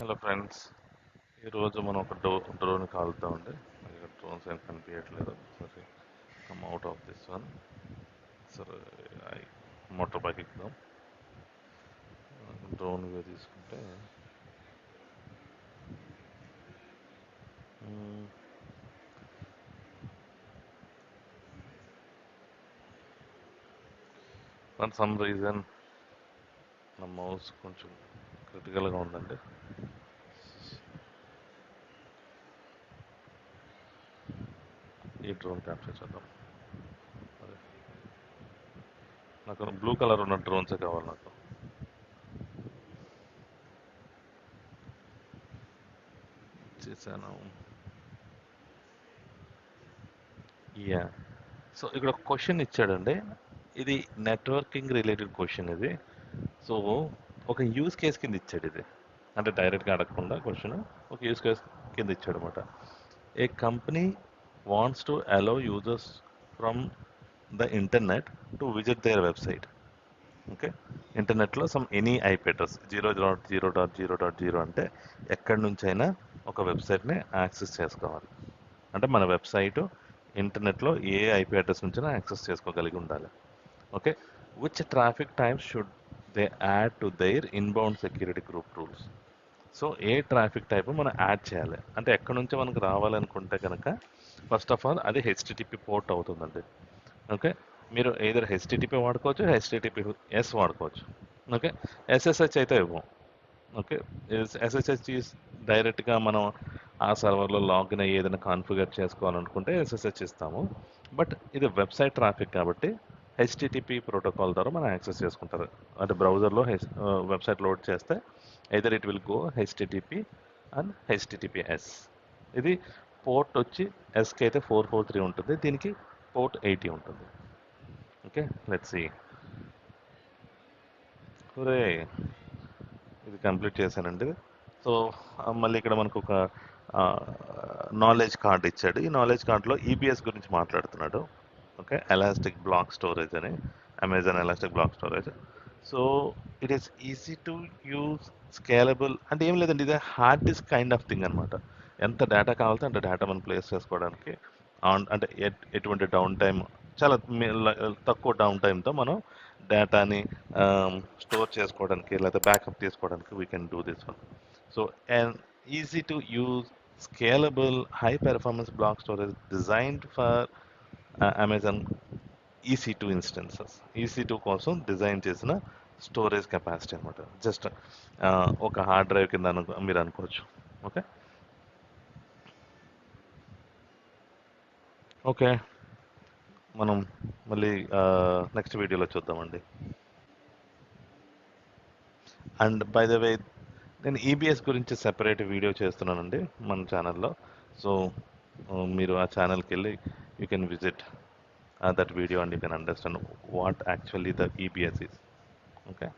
Hello friends, ఈరోజు మనం ఒక డ్రోన్ కాలుద్దామండి. నాకు ఇక్కడ డ్రోన్స్ ఏం కనిపించట్లేదు. సరే, come out of this one. సరే, మోటార్ బైక్ ఎక్కుదాం. డ్రోన్ వ్యూ తీసుకుంటే ఫర్ సమ్ రీజన్ నా మౌస్ కొంచెం క్రిటికల్గా ఉందండి. ఈ డ్రోన్ క్యాప్చర్ చేద్దాం. అదే నాకు బ్లూ కలర్ ఉన్న డ్రోన్సే కావాలి. నాకు చేశాను. యా, సో ఇక్కడ ఒక క్వశ్చన్ ఇచ్చాడండి. ఇది నెట్వర్కింగ్ రిలేటెడ్ క్వశ్చన్ ఇది. సో ఒక యూజ్ కేస్ కింద ఇచ్చాడు ఇది. అంటే డైరెక్ట్గా అడగకుండా క్వశ్చన్ ఒక యూజ్ కేస్ కింద ఇచ్చాడు అనమాట. A company wants to allow users from the internet to visit their website. Okay, ఇంటర్నెట్లో సమ్ ఎనీ ఐపీ అడ్రస్ 0.0.0.0 అంటే ఎక్కడి నుంచైనా ఒక వెబ్సైట్ని యాక్సెస్ చేసుకోవాలి. అంటే మన వెబ్సైట్ ఇంటర్నెట్లో ఏ ఐపీ అడ్రస్ నుంచైనా యాక్సెస్ చేసుకోగలిగి ఉండాలి. Okay, which traffic times should they add to their inbound security group rules. So A traffic type మనం యాడ్ చేయాలి అంటే ఎక్కడి నుంచి మనకు రావాలనుకుంటే కనుక ఫస్ట్ ఆఫ్ ఆల్ అది హెచ్టిటిపి పోర్ట్ అవుతుందండి. ఓకే, మీరు ఏదైనా హెచ్టిటిపి వాడుకోవచ్చు, హెచ్టిటిపిఎస్ వాడుకోవచ్చు. ఓకే, ఎస్ఎస్హెచ్ అయితే ఇవ్వం. ఓకే, ఎస్ఎస్హెచ్ డైరెక్ట్గా మనం ఆ సర్వర్లో లాగిన్ అయ్యి ఏదైనా కాన్ఫిగర్ చేసుకోవాలనుకుంటే ఎస్ఎస్హెచ్ ఇస్తాము. బట్ ఇది వెబ్సైట్ ట్రాఫిక్ కాబట్టి హెచ్టిటిపి ప్రోటోకాల్ ద్వారా మనం యాక్సెస్ చేసుకుంటారు. అంటే బ్రౌజర్లో వెబ్సైట్ లోడ్ చేస్తే either it will go HTTP and HTTPS. ఇది పోర్ట్ వచ్చి ఎస్కి అయితే 443 ఉంటుంది, దీనికి పోర్ట్ 80 ఉంటుంది. Okay, let's see. ఒరే, ఇది కంప్లీట్ చేశానండి. సో మళ్ళీ ఇక్కడ మనకు ఒక నాలెడ్జ్ కార్డ్ ఇచ్చాడు. ఈ నాలెడ్జ్ కార్డ్లో ఈబిఎస్ గురించి మాట్లాడుతున్నాడు. ఓకే, ఎలాస్టిక్ బ్లాక్ స్టోరేజ్ అని, Amazon elastic block storage. So it is easy to use, scalable. అంటే ఏం లేదండి, ఇది hard disk kind of thing అనమాట. ఎంత డేటా కావాలంటే అంత డేటా మనం ప్లేస్ చేసుకోవడానికి అంటే ఎటువంటి డౌన్ టైం, చాలా తక్కువ డౌన్ టైంతో మనం డేటాని స్టోర్ చేసుకోవడానికి లేదా బ్యాకప్ తీసుకోవడానికి we can do this one. So and easy to use, scalable, high performance block storage designed for Amazon EC2 instances. EC2 కోసం డిజైన్ చేసిన స్టోరేజ్ కెపాసిటీ అనమాట. జస్ట్ ఒక హార్డ్ డ్రైవ్ కింద మీరు అనుకోవచ్చు. ఓకే ఓకే, మనం మళ్ళీ నెక్స్ట్ వీడియోలో చూద్దామండి. అండ్ బై ద వే, నేను ఈబిఎస్ గురించి సెపరేట్ వీడియో చేస్తున్నానండి మన ఛానల్లో. సో మీరు ఆ ఛానల్కి వెళ్ళి you can visit that video and you can understand what actually the EBS is. Okay.